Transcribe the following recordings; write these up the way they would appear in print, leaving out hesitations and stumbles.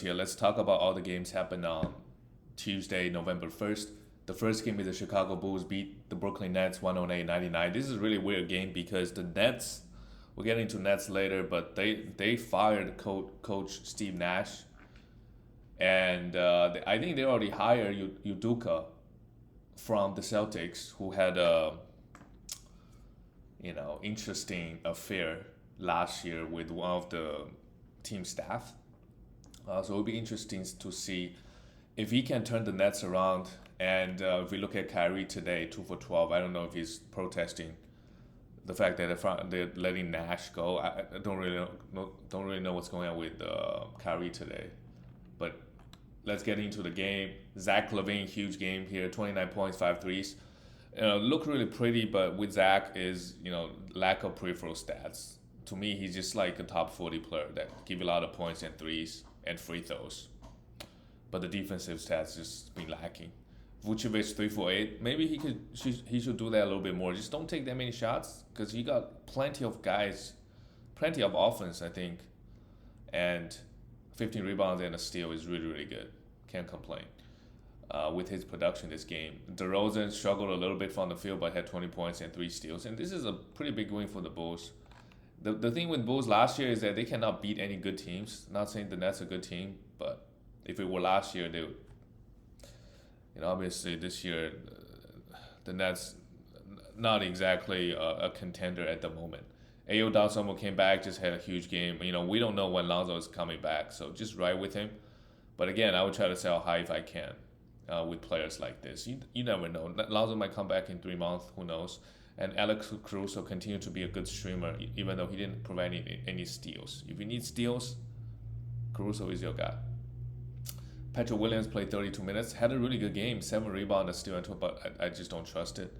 here. Let's talk about all the games happened on Tuesday, November 1st. The first game is the Chicago Bulls beat the Brooklyn Nets 108-99. This is a really weird game because the Nets, we'll get into Nets later, but they fired coach Steve Nash. And I think they already hired Udoka from the Celtics, who had a interesting affair last year with one of the team staff. So it'll be interesting to see if he can turn the Nets around. And if we look at Kyrie today, 2 for 12, I don't know if he's protesting the fact that they're letting Nash go. I don't really know what's going on with Kyrie today. But let's get into the game. Zach LaVine, huge game here, 29 points, 5 threes. Look really pretty, but with Zach is lack of peripheral stats. To me, he's just like a top 40 player that give you a lot of points and threes and free throws. But the defensive stats just been lacking. Vucevic 3 for 8. Maybe he should do that a little bit more. Just don't take that many shots because you got plenty of guys, plenty of offense, I think, and 15 rebounds and a steal is really really good. Can't complain. With his production this game, DeRozan struggled a little bit from the field but had 20 points and 3 steals, and this is a pretty big win for the Bulls. The thing with Bulls last year is that they cannot beat any good teams. Not saying the Nets are a good team, but if it were last year, they would. Obviously this year, the Nets not exactly a contender at the moment. Ayo Dosunmu came back, just had a huge game. We don't know when Lonzo is coming back, so just ride with him. But again, I would try to sell high if I can with players like this. You never know. Lonzo might come back in 3 months, who knows. And Alex Caruso continued to be a good streamer, even though he didn't provide any steals. If you need steals, Caruso is your guy. Patrick Williams played 32 minutes, had a really good game, 7 rebounds, a steal, and 2, but I just don't trust it.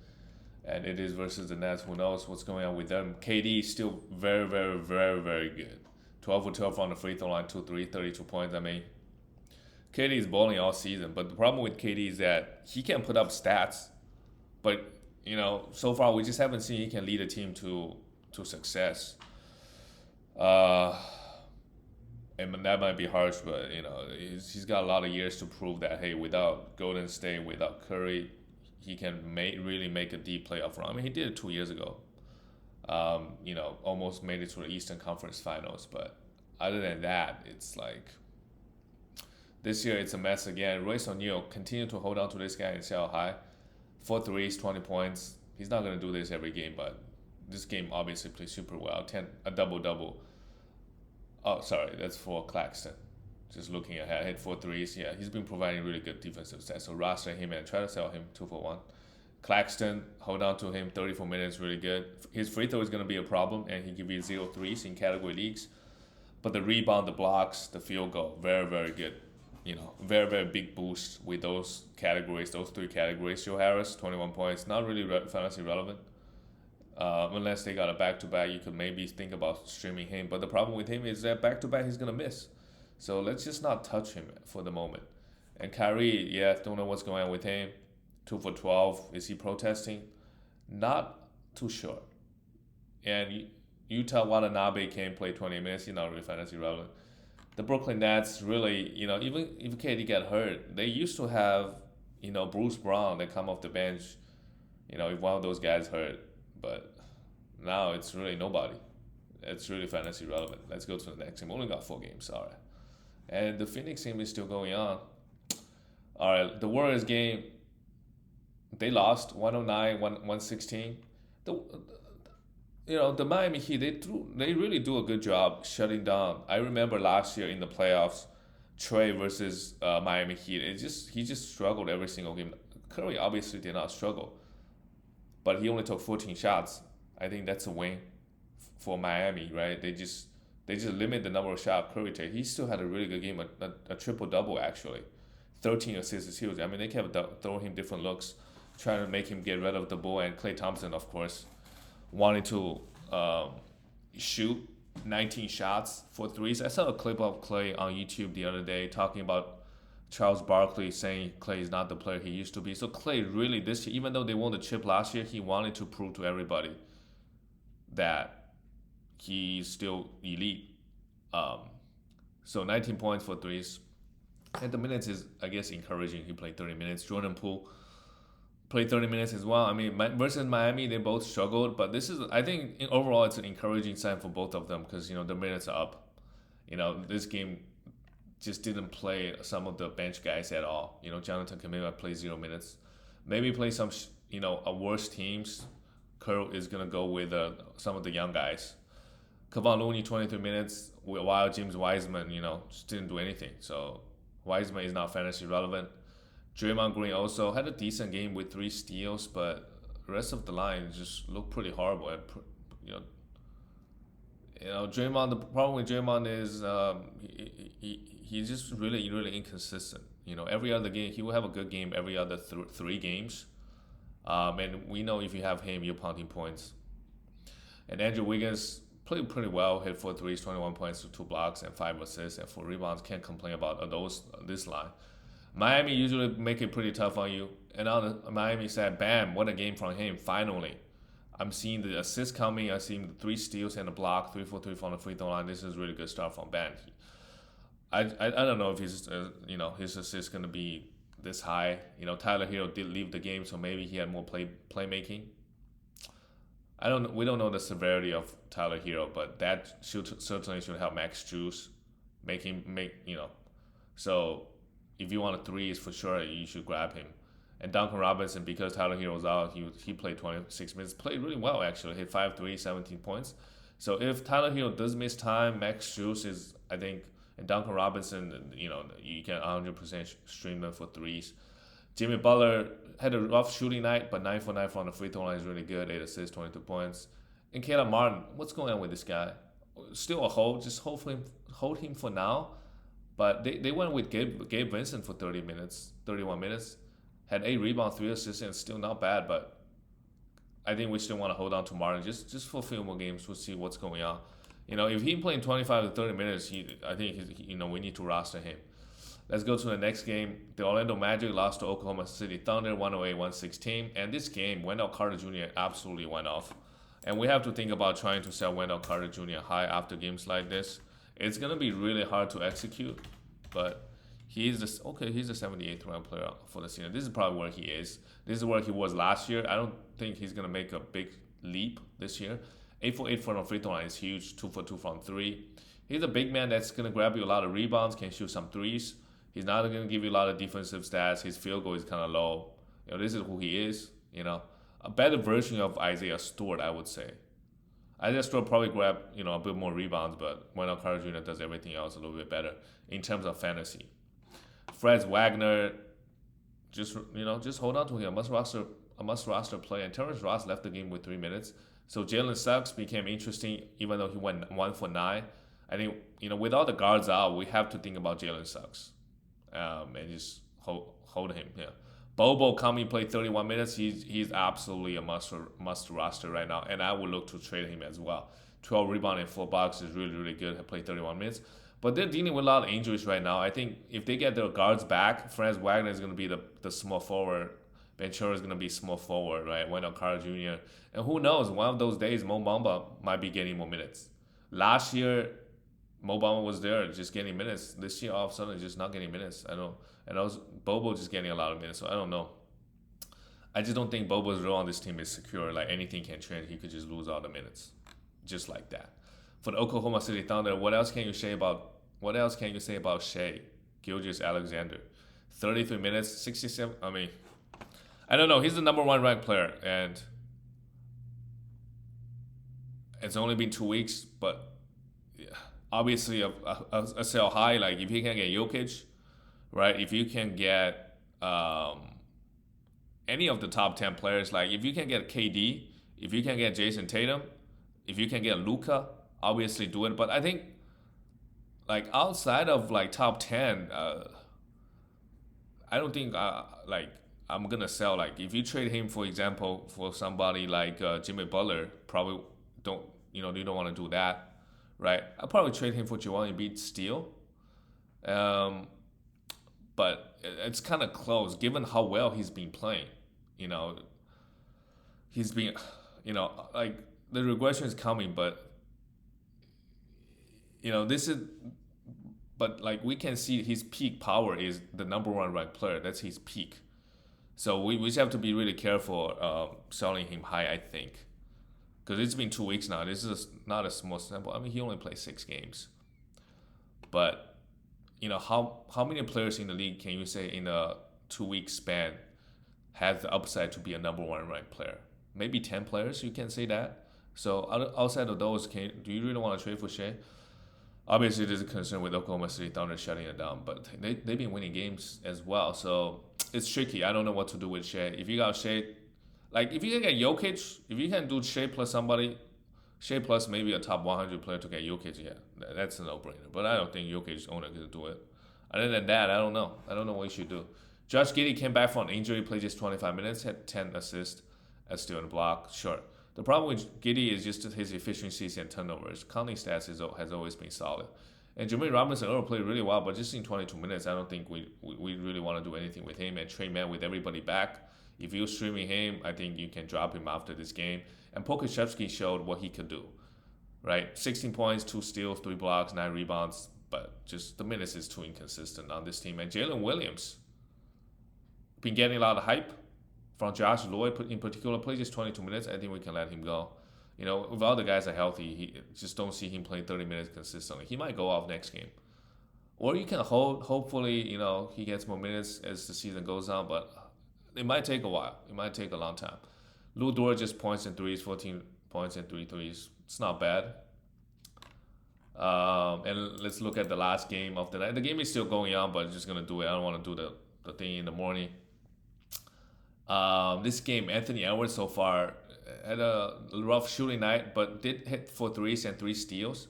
And it is versus the Nets. Who knows what's going on with them? KD is still very, very, very, very good. 12 for 12 on the free throw line, 2-3, 32 points. I mean, KD is balling all season, but the problem with KD is that he can put up stats, but so far we just haven't seen he can lead a team to success. And that might be harsh, but he's got a lot of years to prove that hey, without Golden State, without Curry, he can really make a deep playoff run. I mean, he did it 2 years ago. Almost made it to the Eastern Conference Finals, but other than that, it's like this year it's a mess again. Royce O'Neal continued to hold on to this guy and sell high. 4 threes, 20 points. He's not going to do this every game, but this game obviously plays super well. A double-double. Oh, sorry, that's for Claxton. Just looking ahead, hit 4 threes. Yeah, he's been providing really good defensive stats. So roster him and try to sell him 2 for 1. Claxton, hold on to him, 34 minutes, really good. His free throw is going to be a problem, and he give you 0 threes in category leagues. But the rebound, the blocks, the field goal, very, very good. Very, very big boost with those categories, those 3 categories. Joe Harris, 21 points, not really fantasy relevant. Unless they got a back-to-back, you could maybe think about streaming him. But the problem with him is that back-to-back he's going to miss. So let's just not touch him for the moment. And Kyrie, don't know what's going on with him. 2 for 12. Is he protesting? Not too sure. And Utah Watanabe can play 20 minutes. He's not really fantasy relevant. The Brooklyn Nets really, even if KD got hurt, they used to have, Bruce Brown that come off the bench, if one of those guys hurt. But now it's really nobody. It's really fantasy relevant. Let's go to the next game. We only got 4 games, sorry. And the Phoenix game is still going on. All right, the Warriors game, they lost 109-116. The Miami Heat, they really do a good job shutting down. I remember last year in the playoffs, Trey versus Miami Heat. He just struggled every single game. Curry obviously did not struggle, but he only took 14 shots. I think that's a win for Miami, right? They just limit the number of shots Curry takes. He still had a really good game, a triple-double actually. 13 assists is huge. I mean, they kept throwing him different looks, trying to make him get rid of the ball. And Klay Thompson, of course, wanted to shoot 19 shots for threes. I saw a clip of Klay on YouTube the other day talking about Charles Barkley saying Klay is not the player he used to be. So Klay really this year, even though they won the chip last year, he wanted to prove to everybody that he's still elite. So 19 points for threes, And the minutes is, I guess, encouraging. He played 30 minutes. Jordan Poole played 30 minutes as well. I mean, versus Miami, they both struggled, but this is, I think, overall, it's an encouraging sign for both of them because the minutes are up. This game just didn't play some of the bench guys at all. Jonathan Kamima played 0 minutes. Maybe play some, a worse teams. Curl is gonna go with some of the young guys. Kevon Looney 23 minutes, while James Wiseman, just didn't do anything. So Wiseman is not fantasy relevant. Draymond Green also had a decent game with 3 steals, but the rest of the line just looked pretty horrible. And you know, Draymond. The problem with Draymond is he's just really really inconsistent. Every other game he will have a good game. Every other 3 games, and we know if you have him, you're punting points. And Andrew Wiggins played pretty well. Hit 4 threes, 21 points, 2 blocks, and 5 assists, and 4 rebounds. Can't complain about this line. Miami usually make it pretty tough on you. And on Miami said, bam, what a game from him, finally. I'm seeing the assist coming. I'm seeing the 3 steals and a block, 3 for 3 from the free throw line. This is a really good start from Ben. I don't know if his assist going to be this high. Tyler Hero did leave the game, so maybe he had more playmaking. We don't know the severity of Tyler Hero, but that certainly should help Max Juice So if you want a threes for sure, you should grab him. And Duncan Robinson, because Tyler Hero was out, he played 26 minutes, played really well actually, hit 5 3, 17 points. So if Tyler Hero does miss time, Max Juice is, I think, and Duncan Robinson, you can 100% stream them for threes. Jimmy Butler had a rough shooting night, but 9 for 9 from the free throw line is really good. 8 assists, 22 points. And Caleb Martin, what's going on with this guy? Still a hold. Just hold him for now. But they went with Gabe Vincent for 31 minutes. Had 8 rebounds, 3 assists, and still not bad. But I think we still want to hold on to Martin just for a few more games. We'll see what's going on. If he playing 25 to 30 minutes, I think we need to roster him. Let's go to the next game. The Orlando Magic lost to Oklahoma City Thunder 108-116. And this game, Wendell Carter Jr. absolutely went off. And we have to think about trying to sell Wendell Carter Jr. high after games like this. It's going to be really hard to execute. But he's the 78th ranked player for the season. This is probably where he is. This is where he was last year. I don't think he's going to make a big leap this year. 8 for 8 from the free throw line is huge. 2 for 2 from 3. He's a big man that's going to grab you a lot of rebounds, can shoot some threes. He's not going to give you a lot of defensive stats. His field goal is kind of low. This is who he is. A better version of Isaiah Stewart, I would say. Isaiah Stewart probably grab a bit more rebounds, but Wendell Carter Jr. does everything else a little bit better in terms of fantasy. Fred Wagner, just hold on to him. A must roster play. And Terrence Ross left the game with 3 minutes. So Jalen Suggs became interesting, even though he went 1 for 9. I think with all the guards out, we have to think about Jalen Suggs. And just hold him. Yeah, Bobo coming played 31 minutes. He's absolutely a must roster right now, and I would look to trade him as well. 12 rebound and 4 blocks is really really good. He played 31 minutes, but they're dealing with a lot of injuries right now. I think if they get their guards back, Franz Wagner is going to be the small forward. Ventura is going to be small forward, right? Wendell Carter Jr. And who knows? One of those days, Mo Bamba might be getting more minutes. Last year, Mo Bamba was there just getting minutes. This year, all of a sudden, just not getting minutes. I know. And I was Bobo just getting a lot of minutes. So I don't know. I just don't think Bobo's role on this team is secure. Like anything can change. He could just lose all the minutes, just like that. For the Oklahoma City Thunder, what else can you say about Shai Gilgeous-Alexander? 33 minutes, 67. I mean, I don't know. He's the number 1 ranked player, and it's only been 2 weeks, but. Yeah. Obviously, a sell high, like if you can get Jokic, right? If you can get any of the top 10 players, like if you can get KD, if you can get Jason Tatum, if you can get Luka, obviously do it. But I think, like outside of like top 10, I don't think I'm gonna sell. Like if you trade him, for example, for somebody like Jimmy Butler, probably you don't want to do that. Right, I'll probably trade him for Joel Embiid still, but it's kind of close given how well he's been playing. He's been, like the regression is coming, but this is. but like we can see his peak power is the number one ranked player. That's his peak. So we just have to be really careful selling him high, I think. Because it's been 2 weeks now. This is not a small sample. I mean, he only played 6 games. But, how many players in the league can you say in a 2 week span have the upside to be a number one ranked player? Maybe 10 players, you can say that. So outside of those, do you really want to trade for Shai? Obviously, there's a concern with Oklahoma City Thunder shutting it down, but they've been winning games as well. So it's tricky. I don't know what to do with Shai. If you got Shai, like if you can get Jokic, if you can do Shai plus somebody, Shai plus maybe a top 100 player to get Jokic, yeah, that's a no-brainer. But I don't think Jokic owner could do it. Other than that, I don't know. I don't know what you should do. Josh Giddey came back from injury, played just 25 minutes, had 10 assists, and still in the block. Sure. The problem with Giddey is just his efficiencies and turnovers. Counting stats has always been solid. And Jermaine Robinson earlier played really well, but just in 22 minutes, I don't think we really want to do anything with him. And Trey Mann with everybody back, if you're streaming him, I think you can drop him after this game. And Pokashevsky showed what he could do, right? 16 points, 2 steals, 3 blocks, 9 rebounds, but just the minutes is too inconsistent on this team. And Jalen Williams been getting a lot of hype from Josh Lloyd in particular. Plays just 22 minutes. I think we can let him go. If all the guys are healthy, he just don't see him playing 30 minutes consistently. He might go off next game. Or you can hold. Hopefully, he gets more minutes as the season goes on, but it might take a while. It might take a long time. Lou Dort just points and threes, 14 points and 3 threes. It's not bad. And let's look at the last game of the night. The game is still going on, but I'm just going to do it. I don't want to do the thing in the morning. This game, Anthony Edwards so far had a rough shooting night, but did hit 4 threes and 3 steals.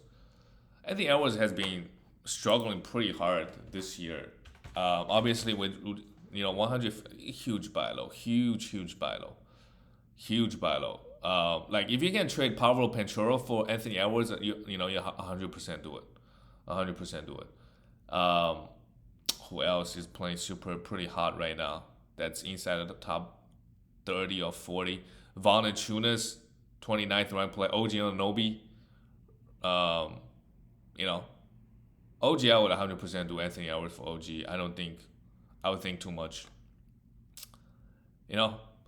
Anthony Edwards has been struggling pretty hard this year. Obviously, with 100, huge buy low, huge buy low. Like if you can trade Pablo Panchero for Anthony Edwards, you 100% do it. 100% do it. Who else is playing pretty hot right now? That's inside of the top 30 or 40. Valanciunas, 29th ranked player. OG Anunoby. OG, I would 100% do Anthony Edwards for OG. I would think too much.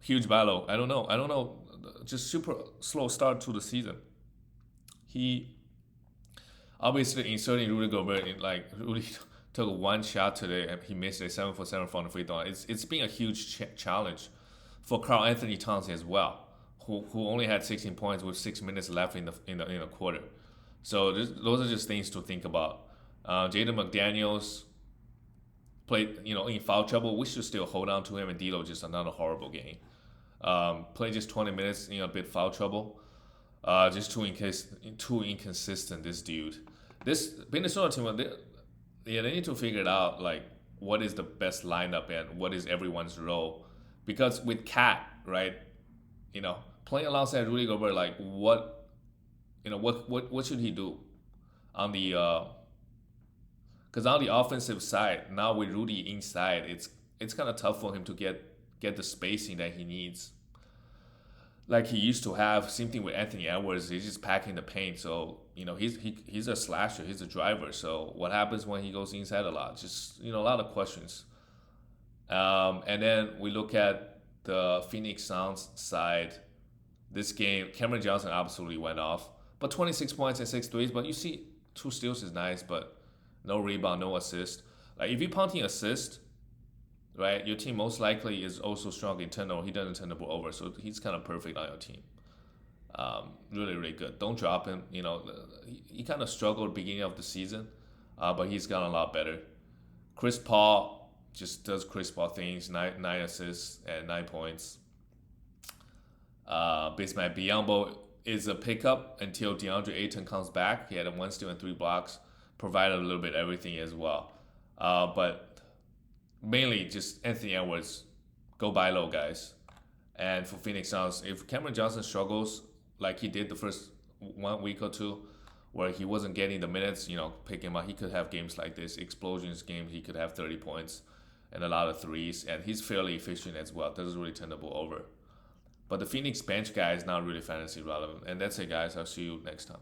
Huge battle. I don't know. Just super slow start to the season. He obviously inserting Rudy Gobert in, Rudy took one shot today and he missed a 7 for 7 from the free throw. It's been a huge challenge for Karl Anthony Towns as well, who only had 16 points with 6 minutes left in the quarter. So those are just things to think about. Jaden McDaniels played in foul trouble. We should still hold on to him, and D'Lo just another horrible game. Played just 20 minutes in a bit foul trouble. Just too inconsistent, this dude. This Minnesota team, they need to figure it out, what is the best lineup and what is everyone's role. Because with Cat, right, playing alongside Rudy Gobert, what should he do on the because on the offensive side, now with Rudy inside, it's kind of tough for him to get the spacing that he needs, like he used to have. Same thing with Anthony Edwards. He's just packing the paint. So he's a slasher. He's a driver. So what happens when he goes inside a lot? Just a lot of questions. And then we look at the Phoenix Suns side. This game, Cameron Johnson absolutely went off, but 26 points and 6 threes. But you see, 2 steals is nice, but no rebound, no assist. If you're punting assist, right, your team most likely is also strong in turnover. He doesn't turn the ball over, so he's kind of perfect on your team. Really, really good. Don't drop him. He kind of struggled at the beginning of the season, but he's gotten a lot better. Chris Paul just does Chris Paul things. 9 assists and 9 points. Bismack Biyombo is a pickup until DeAndre Ayton comes back. He had a 1 steal and 3 blocks. Provided a little bit of everything as well. But mainly just Anthony Edwards, go buy low, guys. And for Phoenix Suns, if Cameron Johnson struggles like he did the first 1 week or 2, where he wasn't getting the minutes, pick him up. He could have games like this, explosions game. He could have 30 points and a lot of threes, and he's fairly efficient as well. Doesn't really turn the ball over. But the Phoenix bench guy is not really fantasy relevant. And that's it, guys. I'll see you next time.